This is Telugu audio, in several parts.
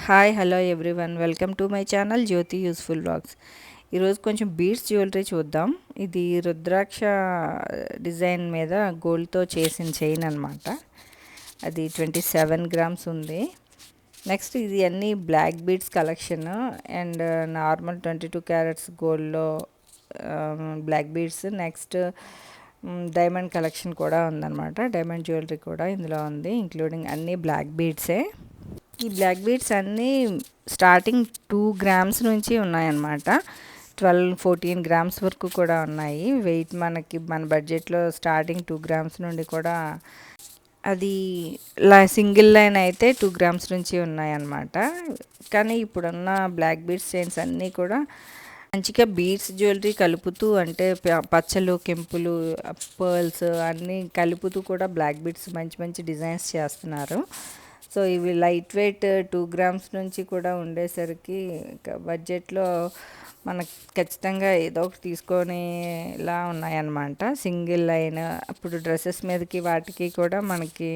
Hi hello everyone welcome to my channel Jyothi useful vlogs. ఈరోజు కొంచెం బీడ్స్ జ్యువెలరీ చూద్దాం. ఇది రుద్రాక్ష డిజైన్ మీద గోల్డ్తో చేసిన చైన్ అనమాట. అది 27 గ్రామ్స్ ఉంది. నెక్స్ట్ ఇది అన్నీ black beads collection and normal 22 carats గోల్డ్లో black beads. Next diamond collection కూడా ఉందన్నమాట. డైమండ్ జ్యువెలరీ కూడా ఇందులో ఉంది, ఇంక్లూడింగ్ అన్నీ బ్లాక్ బీడ్సే. ఈ బ్లాక్ బీడ్స్ అన్నీ స్టార్టింగ్ 2 గ్రామ్స్ నుంచి ఉన్నాయన్నమాట. 12-14 గ్రామ్స్ వరకు కూడా ఉన్నాయి. వెయిట్ మన బడ్జెట్లో స్టార్టింగ్ 2 గ్రామ్స్ నుండి కూడా, అది సింగిల్ లైన్ అయితే 2 గ్రామ్స్ నుంచి ఉన్నాయన్నమాట. కానీ ఇప్పుడున్న బ్లాక్ బీడ్స్ చైన్స్ అన్నీ కూడా మంచిగా బీడ్స్ జ్యువెలరీ కలుపుతూ, అంటే పచ్చలు, కెంపులు, పర్ల్స్ అన్నీ కలుపుతూ కూడా బ్లాక్ బీడ్స్ మంచి మంచి డిజైన్స్ చేస్తున్నారు. సో ఇవి లైట్ వెయిట్ 2 గ్రామ్స్ నుంచి కూడా ఉండేసరికి బడ్జెట్లో మనకు ఖచ్చితంగా ఏదో ఒకటి తీసుకొనేలా ఉన్నాయన్నమాట. సింగిల్ లైన్ అప్పుడు డ్రెస్సెస్ మీదకి వాటికి కూడా మనకి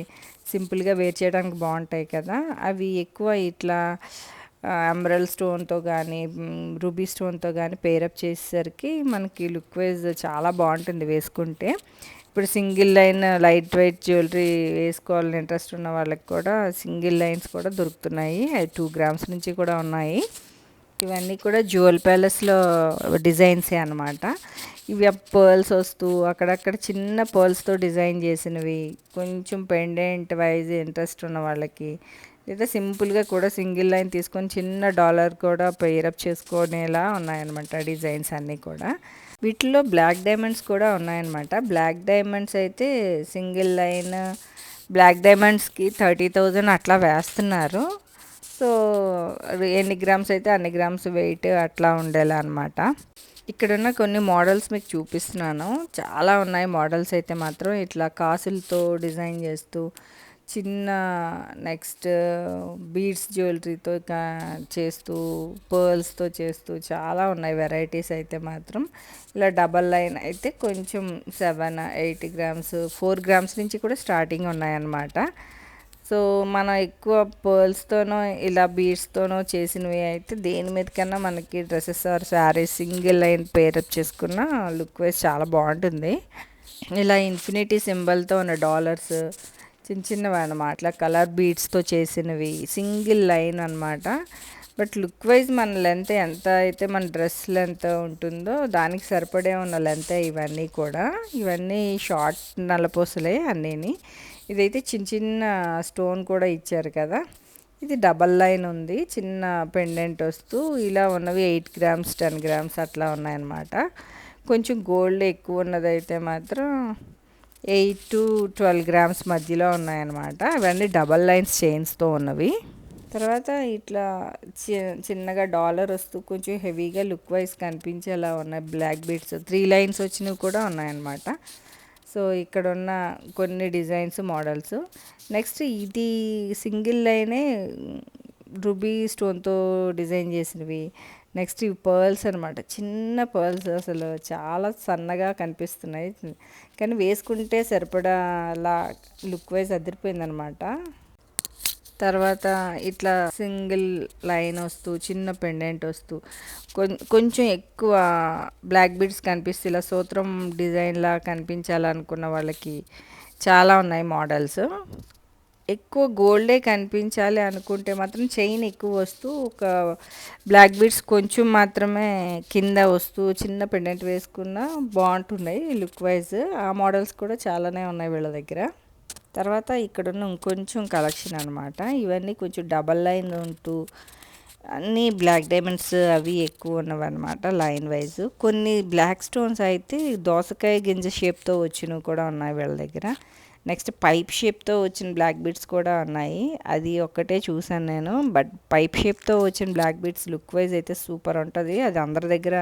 సింపుల్గా వేర్ చేయడానికి బాగుంటాయి కదా. అవి ఎక్కువ ఇట్లా ఎమరల్డ్ స్టోన్తో కానీ రూబీ స్టోన్తో కానీ పేరప్ చేసేసరికి మనకి లుక్ వైజ్ చాలా బాగుంటుంది వేసుకుంటే. ఇప్పుడు single line light weight jewellery వేసుకోవాలని ఇంట్రెస్ట్ ఉన్న వాళ్ళకి కూడా సింగిల్ లైన్స్ కూడా దొరుకుతున్నాయి. అవి 2 గ్రామ్స్ నుంచి కూడా ఉన్నాయి. ఇవన్నీ కూడా జ్యువెల్ ప్యాలెస్లో డిజైన్సే అనమాట. ఇవి పర్ల్స్ వస్తూ అక్కడక్కడ చిన్న పర్ల్స్తో డిజైన్ చేసినవి, కొంచెం పెండెంట్ వైజ్ ఇంట్రెస్ట్ ఉన్న వాళ్ళకి, లేదా సింపుల్గా కూడా సింగిల్ లైన్ తీసుకొని చిన్న డాలర్ కూడా పేరప్ చేసుకునేలా ఉన్నాయన్నమాట డిజైన్స్ అన్నీ కూడా. వీటిలో బ్లాక్ డైమండ్స్ కూడా ఉన్నాయన్నమాట. బ్లాక్ డైమండ్స్ అయితే సింగిల్ లైన్ బ్లాక్ డైమండ్స్కి 30,000 అట్లా వేస్తున్నారు. సో ఎన్ని గ్రామ్స్ అయితే అన్ని గ్రామ్స్ వెయిట్ అట్లా ఉండేలా అనమాట. ఇక్కడున్న కొన్ని మోడల్స్ మీకు చూపిస్తున్నాను. చాలా ఉన్నాయి మోడల్స్ అయితే మాత్రం. ఇట్లా కాసులతో డిజైన్ చేస్తూ, చిన్న నెక్స్ట్ బీడ్స్ జ్యువెలరీతో చేస్తూ, పర్ల్స్తో చేస్తూ చాలా ఉన్నాయి వెరైటీస్ అయితే మాత్రం. ఇలా డబల్ లైన్ అయితే కొంచెం 7-8 గ్రామ్స్ 4 గ్రామ్స్ నుంచి కూడా స్టార్టింగ్ ఉన్నాయన్నమాట. సో మనం ఎక్కువ పర్ల్స్తోనో ఇలా బీడ్స్తోనో చేసినవి అయితే దేని మీద కన్నా మనకి dresses or saris single line pair up చేసుకున్న లుక్ వైజ్ చాలా బాగుంటుంది. ఇలా ఇన్ఫినిటీ సింబల్తో ఉన్న డాలర్స్ చిన్న చిన్నవి అనమాట, అట్లా కలర్ బీడ్స్తో చేసినవి సింగిల్ లైన్ అనమాట. బట్ లుక్ వైజ్ మన లెంత్ ఎంత అయితే మన డ్రెస్ లెంత్ ఉంటుందో దానికి సరిపడే ఉన్న లెంత్ ఇవన్నీ కూడా. ఇవన్నీ షార్ట్ నల్లపూసలే అన్నీని. ఇదైతే చిన్న చిన్న స్టోన్ కూడా ఇచ్చారు కదా. ఇది డబల్ లైన్ ఉంది, చిన్న పెండెంట్ వస్తూ ఇలా ఉన్నవి 8 గ్రామ్స్ 10 గ్రామ్స్ అట్లా ఉన్నాయన్నమాట. కొంచెం గోల్డ్ ఎక్కువ ఉన్నదైతే మాత్రం 8-12 గ్రామ్స్ మధ్యలో ఉన్నాయన్నమాట. అవన్నీ డబల్ లైన్స్ చైన్స్తో ఉన్నవి. తర్వాత ఇట్లా చిన్నగా డాలర్ వస్తూ కొంచెం హెవీగా లుక్ వైజ్ కనిపించేలా ఉన్నాయి బ్లాక్ బీడ్స్. 3 లైన్స్ వచ్చినవి కూడా ఉన్నాయన్నమాట. సో ఇక్కడ ఉన్న కొన్ని డిజైన్స్ మోడల్స్. నెక్స్ట్ ఇది సింగిల్ లైనే రూబీ స్టోన్తో డిజైన్ చేసినవి. నెక్స్ట్ ఇవి పర్ల్స్ అనమాట, చిన్న పర్ల్స్ అసలు చాలా సన్నగా కనిపిస్తున్నాయి, కానీ వేసుకుంటే సరిపడాలా లుక్ వైజ్ అదిరిపోయిందనమాట. తర్వాత ఇట్లా సింగిల్ లైన్ వస్తూ చిన్న పెండెంట్ వస్తూ కొంచెం ఎక్కువ బ్లాక్ బీడ్స్ కనిపిస్తే ఇలా సూత్రం డిజైన్లా కనిపించాలనుకున్న వాళ్ళకి చాలా ఉన్నాయి మోడల్స్. ఎక్కువ గోల్డే కనిపించాలి అనుకుంటే మాత్రం చైన్ ఎక్కువ వస్తూ ఒక బ్లాక్ బీడ్స్ కొంచెం మాత్రమే కింద వస్తూ చిన్న పెండెంట్ వేసుకున్న బాగుంటున్నాయి లుక్ వైజ్. ఆ మోడల్స్ కూడా చాలానే ఉన్నాయి వీళ్ళ దగ్గర. తర్వాత ఇక్కడున్న ఇంకొంచెం కలెక్షన్ అనమాట. ఇవన్నీ కొంచెం డబల్ లైన్ ఉంటూ అన్నీ బ్లాక్ డైమండ్స్ అవి ఎక్కువ ఉన్నవి అనమాట లైన్ వైజ్. కొన్ని బ్లాక్ స్టోన్స్ అయితే దోసకాయ గింజ షేప్తో వచ్చినవి కూడా ఉన్నాయి వీళ్ళ దగ్గర. నెక్స్ట్ పైప్ షేప్తో వచ్చిన బ్లాక్ బీడ్స్ కూడా ఉన్నాయి. అది ఒక్కటే చూసాను నేను. బట్ పైప్ షేప్తో వచ్చిన బ్లాక్ బీడ్స్ లుక్ వైజ్ అయితే సూపర్ ఉంటుంది. అది అందరి దగ్గర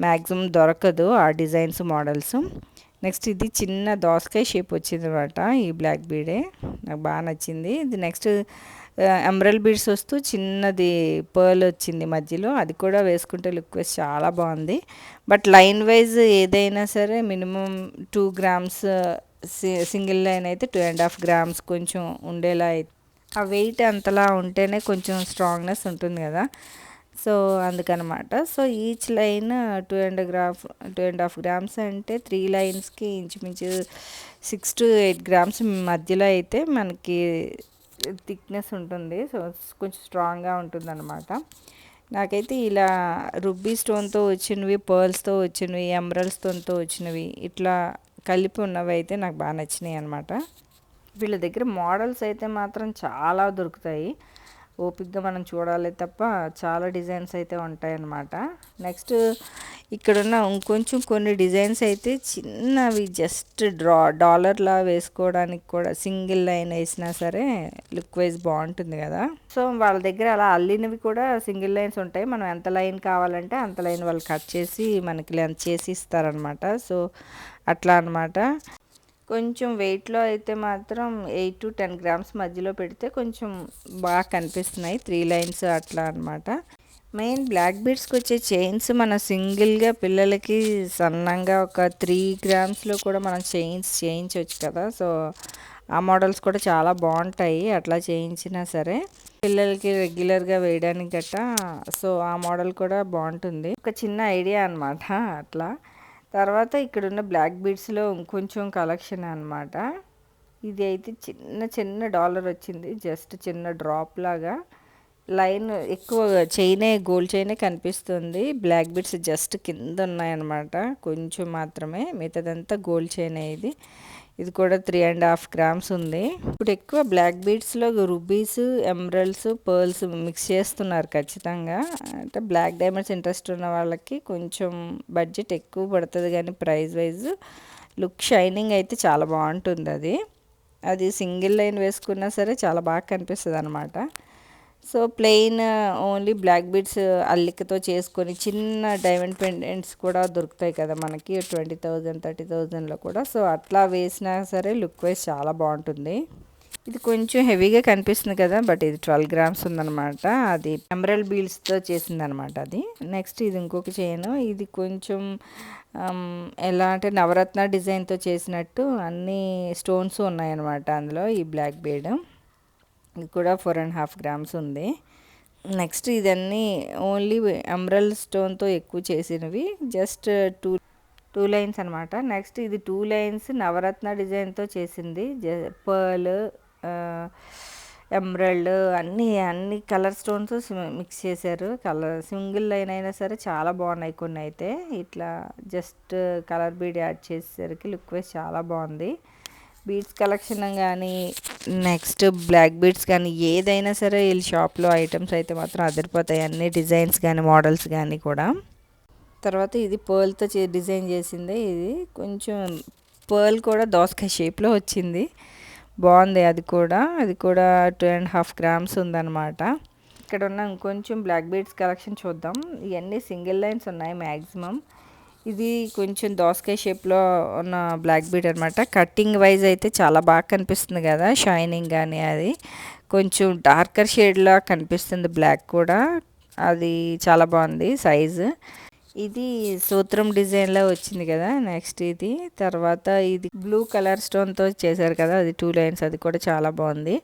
మ్యాక్సిమం దొరకదు ఆ డిజైన్స్ మోడల్స్. నెక్స్ట్ ఇది చిన్న దోసకాయ షేప్ వచ్చింది అనమాట. ఈ బ్లాక్ బీడే నాకు బాగా నచ్చింది. ఇది నెక్స్ట్ ఎమరల్డ్ బీడ్స్ వస్తూ చిన్నది పర్ల్ వచ్చింది మధ్యలో. అది కూడా వేసుకుంటే లుక్ వైజ్ చాలా బాగుంది. బట్ లైన్ వైజ్ ఏదైనా సరే మినిమం 2 గ్రామ్స్ సింగిల్ లైన్ అయితే 2.5 గ్రామ్స్ కొంచెం ఉండేలా ఆ వెయిట్ అంతలా ఉంటేనే కొంచెం స్ట్రాంగ్నెస్ ఉంటుంది కదా, సో అందుకనమాట. సో ఈచ్ లైన్ 2.5 గ్రామ్స్ అంటే 3 లైన్స్కి ఇంచుమించు 6 to 8 గ్రామ్స్ మధ్యలో అయితే మనకి థిక్నెస్ ఉంటుంది. సో కొంచెం స్ట్రాంగ్గా ఉంటుంది అనమాట. నాకైతే ఇలా రుబ్బీ స్టోన్తో వచ్చినవి, పర్ల్స్తో వచ్చినవి, ఎమరల్డ్ స్టోన్తో వచ్చినవి ఇట్లా కలిపి ఉన్నవి అయితే నాకు బాగా నచ్చినాయి అనమాట. వీళ్ళ దగ్గర మోడల్స్ అయితే మాత్రం చాలా దొరుకుతాయి. ఓపిక్గా మనం చూడాలి తప్ప చాలా డిజైన్స్ అయితే ఉంటాయన్నమాట. నెక్స్ట్ ఇక్కడున్న ఇంకొంచెం కొన్ని డిజైన్స్ అయితే చిన్నవి, జస్ట్ డాలర్లా వేసుకోవడానికి కూడా సింగిల్ లైన్ వేసినా సరే లుక్ వైజ్ బాగుంటుంది కదా. సో వాళ్ళ దగ్గర అలా అల్లినవి కూడా సింగిల్ లైన్స్ ఉంటాయి. మనం ఎంత లైన్ కావాలంటే అంత లైన్ వాళ్ళు కట్ చేసి మనకి లెంత్ చేసి ఇస్తారనమాట. సో అట్లా అనమాట. కొంచెం వెయిట్లో అయితే మాత్రం 8 to 10 గ్రామ్స్ మధ్యలో పెడితే కొంచెం బాగా కనిపిస్తున్నాయి 3 లైన్స్ అట్లా అనమాట. మెయిన్ బ్లాక్ బీడ్స్కి వచ్చే చైన్స్ మన సింగిల్గా పిల్లలకి సన్నంగా ఒక 3 గ్రామ్స్లో కూడా మనం చైన్స్ చేయించవచ్చు కదా. సో ఆ మోడల్స్ కూడా చాలా బాగుంటాయి అట్లా చేయించినా సరే పిల్లలకి రెగ్యులర్గా వేయడానికి గట్టా. సో ఆ మోడల్ కూడా బాగుంటుంది. ఒక చిన్న ఐడియా అనమాట అట్లా. తర్వాత ఇక్కడున్న బ్లాక్ బీడ్స్లో ఇంకొంచెం కలెక్షన్ అనమాట. ఇది అయితే చిన్న చిన్న డాలర్ వచ్చింది, జస్ట్ చిన్న డ్రాప్ లాగా. లైన్ ఎక్కువ చైనే, గోల్డ్ చైనే కనిపిస్తుంది. బ్లాక్ బీడ్స్ జస్ట్ కింద ఉన్నాయన్నమాట, కొంచెం మాత్రమే. మిగతాదంతా గోల్డ్ చైనే. ఇది కూడా 3.5 గ్రామ్స్ ఉంది. ఇప్పుడు ఎక్కువ బ్లాక్ బీడ్స్లో రూబీస్, ఎమరల్డ్స్, పర్ల్స్ మిక్స్ చేస్తున్నారు ఖచ్చితంగా. అంటే బ్లాక్ డైమండ్స్ ఇంట్రెస్ట్ ఉన్న వాళ్ళకి కొంచెం బడ్జెట్ ఎక్కువ పడుతుంది, కానీ ప్రైస్ వైజ్ లుక్ షైనింగ్ అయితే చాలా బాగుంటుంది. అది సింగిల్ లైన్ వేసుకున్నా సరే చాలా బాగా కనిపిస్తుంది అనమాట. So plain only black beads అల్లికతో చేసుకొని చిన్న డైమండ్ పెండెంట్స్ కూడా దొరుకుతాయి కదా మనకి 20,000 30,000లో కూడా. సో అట్లా వేసినా సరే లుక్ వైజ్ చాలా బాగుంటుంది. ఇది కొంచెం హెవీగా కనిపిస్తుంది కదా, బట్ ఇది 12 గ్రామ్స్ ఉందన్నమాట. అది ఎమరల్డ్ బీడ్స్తో చేసిందనమాట అది. నెక్స్ట్ ఇది ఇంకొక చైన్. ఇది కొంచెం ఎలా అంటే నవరత్న డిజైన్తో చేసినట్టు అన్ని స్టోన్స్ ఉన్నాయన్నమాట అందులో. ఈ బ్లాక్ బీడ్ ఇది కూడా 4.5 గ్రామ్స్ ఉంది. నెక్స్ట్ ఇదన్నీ ఓన్లీ ఎమరల్డ్ స్టోన్తో ఎక్కువ చేసినవి, జస్ట్ టూ లైన్స్ అనమాట. నెక్స్ట్ ఇది 2 లైన్స్ నవరత్న డిజైన్తో చేసింది. పర్ల్, ఎమరల్డ్ అన్ని కలర్ స్టోన్స్ మిక్స్ చేశారు. సింగిల్ లైన్ అయినా సరే చాలా బాగున్నాయి. కొన్ని అయితే ఇట్లా జస్ట్ కలర్ బీడ్ యాడ్ చేసేసరికి లుక్ వైజ్ చాలా బాగుంది. బీడ్స్ కలెక్షన్ కానీ నెక్స్ట్ బ్లాక్ బీడ్స్ కానీ ఏదైనా సరే వీళ్ళ షాప్లో ఐటమ్స్ అయితే మాత్రం అదిరిపోతాయి, అన్ని డిజైన్స్ కానీ మోడల్స్ కానీ కూడా. తర్వాత ఇది పర్ల్తో డిజైన్ చేసింది. ఇది కొంచెం పర్ల్ కూడా దోసకాయ షేప్లో వచ్చింది, బాగుంది. అది కూడా 2.5 గ్రామ్స్ ఉందన్నమాట. ఇక్కడ ఉన్న ఇంకొంచెం బ్లాక్ బీడ్స్ కలెక్షన్ చూద్దాం. ఇవన్నీ సింగిల్ లైన్స్ ఉన్నాయి మ్యాక్సిమం. ఇది కొంచెం దోసకాయ షేప్లో ఉన్న బ్లాక్ బీడ్ అనమాట. కట్టింగ్ వైజ్ అయితే చాలా బాగా కనిపిస్తుంది కదా, షైనింగ్ కానీ అది కొంచెం డార్కర్ షేడ్లా కనిపిస్తుంది. బ్లాక్ కూడా అది చాలా బాగుంది సైజు. ఇది సూత్రం డిజైన్లో వచ్చింది కదా. నెక్స్ట్ ఇది తర్వాత ఇది బ్లూ కలర్ స్టోన్తో చేశారు కదా, అది 2 లైన్స్, అది కూడా చాలా బాగుంది.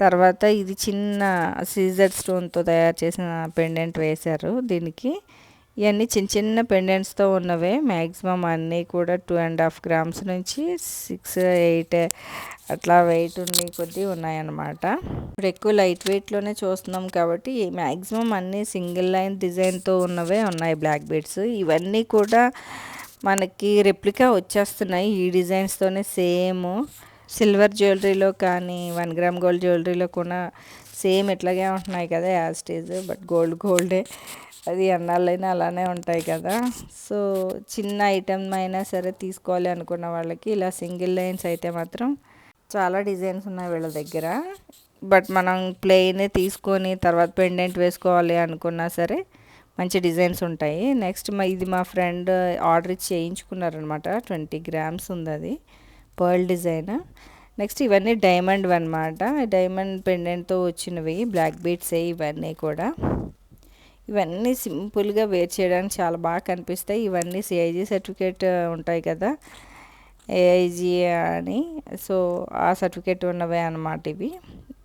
తర్వాత ఇది చిన్న సీజర్ స్టోన్తో తయారు చేసిన పెండెంట్ వేశారు దీనికి. ఇవన్నీ చిన్న చిన్న పెండెంట్స్తో ఉన్నవే మ్యాక్సిమం అన్నీ కూడా 2.5 గ్రామ్స్ నుంచి 6-8 అట్లా వెయిట్ ఉండి కొద్దీ ఉన్నాయన్నమాట. ఇప్పుడు ఎక్కువ లైట్ వెయిట్లోనే చూస్తున్నాం కాబట్టి మ్యాక్సిమం అన్నీ సింగిల్ లైన్ డిజైన్తో ఉన్నవే ఉన్నాయి బ్లాక్ బీడ్స్. ఇవన్నీ కూడా మనకి రెప్లికా వచ్చేస్తున్నాయి ఈ డిజైన్స్తోనే. సేమ్ సిల్వర్ జ్యువెలరీలో కానీ 1 గ్రామ్ గోల్డ్ జ్యువెలరీలో కూడా సేమ్ ఇట్లాగే ఉంటున్నాయి కదా యాజ్ స్టేజ్. బట్ గోల్డే, అది ఎన్నాళ్ళైనా అలానే ఉంటాయి కదా. సో చిన్న ఐటమ్ అయినా సరే తీసుకోవాలి అనుకున్న వాళ్ళకి ఇలా సింగిల్ లైన్స్ అయితే మాత్రం చాలా డిజైన్స్ ఉన్నాయి వీళ్ళ దగ్గర. బట్ మనం ప్లెయిన్ తీసుకొని తర్వాత పెండెంట్ వేసుకోవాలి అనుకున్నా సరే మంచి డిజైన్స్ ఉంటాయి. నెక్స్ట్ ఇది మా ఫ్రెండ్ ఆర్డర్ ఇచ్చి చేయించుకున్నారనమాట. 20 గ్రామ్స్ ఉంది అది, పర్ల్ డిజైన్. నెక్స్ట్ ఇవన్నీ డైమండ్ అనమాట. డైమండ్ పెండెంట్తో వచ్చినవి బ్లాక్ బీడ్స్ ఇవన్నీ కూడా. ఇవన్నీ సింపుల్గా వేర్ చేయడానికి చాలా బాగా కనిపిస్తాయి. ఇవన్నీ CIG సర్టిఫికేట్ ఉంటాయి కదా, AIG అని. సో ఆ సర్టిఫికేట్ ఉన్నవే అన్నమాట ఇవి.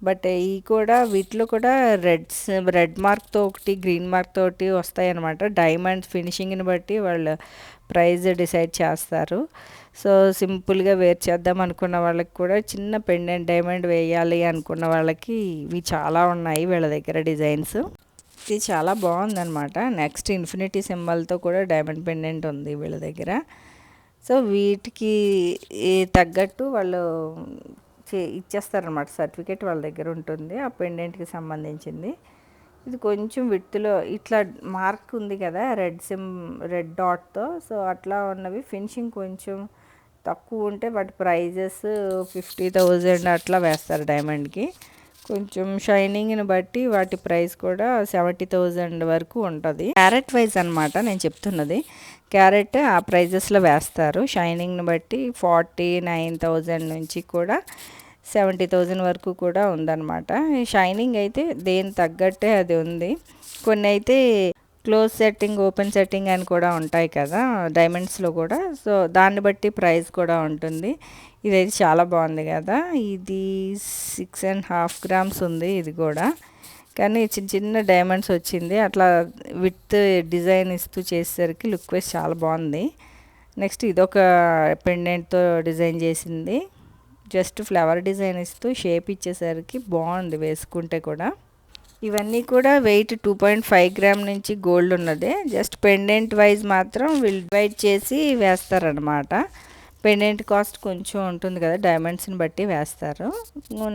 బట్ ఈ కూడా వీటిలో కూడా రెడ్ మార్క్తో ఒకటి గ్రీన్ మార్క్తో ఒకటి వస్తాయన్నమాట. డైమండ్ ఫినిషింగ్ని బట్టి వాళ్ళు ప్రైస్ డిసైడ్ చేస్తారు. సో సింపుల్గా వేర్ చేద్దాం అనుకున్న వాళ్ళకి కూడా చిన్న పెండెంట్ డైమండ్ వేయాలి అనుకున్న వాళ్ళకి ఇవి చాలా ఉన్నాయి వీళ్ళ దగ్గర డిజైన్స్. ఇది చాలా బాగుందన్నమాట. నెక్స్ట్ ఇన్ఫినిటీ సింబల్తో కూడా డైమండ్ పెండెంట్ ఉంది వీళ్ళ దగ్గర. సో వీటికి తగ్గట్టు వాళ్ళు ఇచ్చేస్తారనమాట. సర్టిఫికేట్ వాళ్ళ దగ్గర ఉంటుంది ఆ పెండెంట్కి సంబంధించింది. ఇది కొంచెం విత్తులో ఇట్లా మార్క్ ఉంది కదా రెడ్ డాట్తో. సో అట్లా ఉన్నవి ఫినిషింగ్ కొంచెం తక్కువ ఉంటే వాటి ప్రైజెస్ 50,000 అట్లా వేస్తారు డైమండ్కి. కొంచెం షైనింగ్ని బట్టి వాటి ప్రైస్ కూడా 70,000 వరకు ఉంటుంది. క్యారెట్ వైజ్ అనమాట నేను చెప్తున్నది. క్యారెట్ ఆ ప్రైజెస్లో వేస్తారు. షైనింగ్ని బట్టి 49,000 నుంచి కూడా 70,000 వరకు కూడా ఉందన్నమాట. షైనింగ్ అయితే దేని తగ్గట్టే అది ఉంది. కొన్ని అయితే క్లోజ్ సెట్టింగ్ ఓపెన్ సెట్టింగ్ అని కూడా ఉంటాయి కదా డైమండ్స్లో కూడా. సో దాన్ని బట్టి ప్రైస్ కూడా ఉంటుంది. ఇదైతే చాలా బాగుంది కదా. ఇది 6.5 grams ఉంది ఇది కూడా. కానీ చిన్న చిన్న డైమండ్స్ వచ్చింది. అట్లా విత్ డిజైన్ ఇస్తూ చేసేసరికి లుక్ వైజ్ చాలా బాగుంది. నెక్స్ట్ ఇదొక పెండెంట్తో డిజైన్ చేసింది. జస్ట్ ఫ్లవర్ డిజైన్ ఇస్తూ షేప్ ఇచ్చేసరికి బాగుంది వేసుకుంటే కూడా. ఇవన్నీ కూడా వెయిట్ 2.5 grams నుంచి గోల్డ్ ఉన్నదే. జస్ట్ పెండెంట్ వైజ్ మాత్రం వీళ్ళు డివైడ్ చేసి వేస్తారనమాట. పెండెంట్ కాస్ట్ కొంచెం ఉంటుంది కదా డైమండ్స్ని బట్టి వేస్తారు.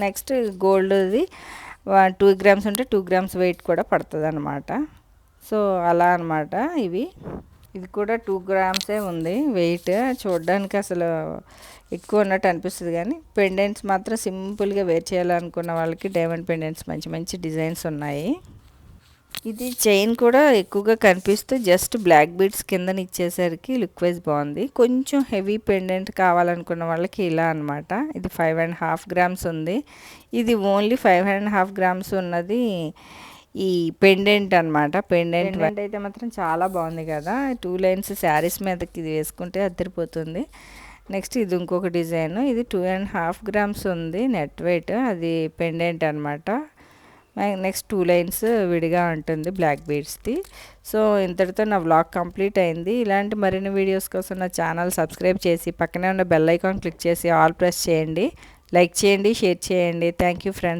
నెక్స్ట్ గోల్డ్ది 2 grams ఉంటే 2 grams వెయిట్ కూడా పడుతుంది అనమాట. సో అలా అనమాట ఇది కూడా 2 grams ఉంది వెయిట్. చూడడానికి అసలు ఎక్కువ ఉన్నట్టు అనిపిస్తుంది కానీ పెండెంట్స్ మాత్రం సింపుల్గా వేర్ చేయాలనుకున్న వాళ్ళకి డైమండ్ పెండెంట్స్ మంచి మంచి డిజైన్స్ ఉన్నాయి. ఇది చైన్ కూడా ఎక్కువగా కనిపిస్తూ జస్ట్ బ్లాక్ బీడ్స్ కిందన ఇచ్చేసరికి లుక్ వైజ్ బాగుంది. కొంచెం హెవీ పెండెంట్ కావాలనుకున్న వాళ్ళకి ఇలా అనమాట. ఇది 5.5 grams ఉంది. ఇది ఓన్లీ 5.5 grams ఉన్నది ఈ పెండెంట్ అనమాట. పెండెంట్ అయితే మాత్రం చాలా బాగుంది కదా. 2 lines శారీస్ మీదకి ఇది వేసుకుంటే అదిరిపోతుంది. నెక్స్ట్ ఇది ఇంకొక డిజైన్. ఇది 2.5 grams ఉంది నెట్ వెయిట్. అది పెండెంట్ అనమాట. నెక్స్ట్ 2 lines విడిగా ఉంటుంది బ్లాక్ బీడ్స్ది. సో ఇంతటితో నా వ్లాగ్ కంప్లీట్ అయింది. ఇలాంటి మరిన్ని వీడియోస్ కోసం నా ఛానల్ సబ్స్క్రైబ్ చేసి పక్కనే ఉన్న బెల్ ఐకాన్ క్లిక్ చేసి ఆల్ ప్రెస్ చేయండి. లైక్ చేయండి, షేర్ చేయండి. Thank you friends.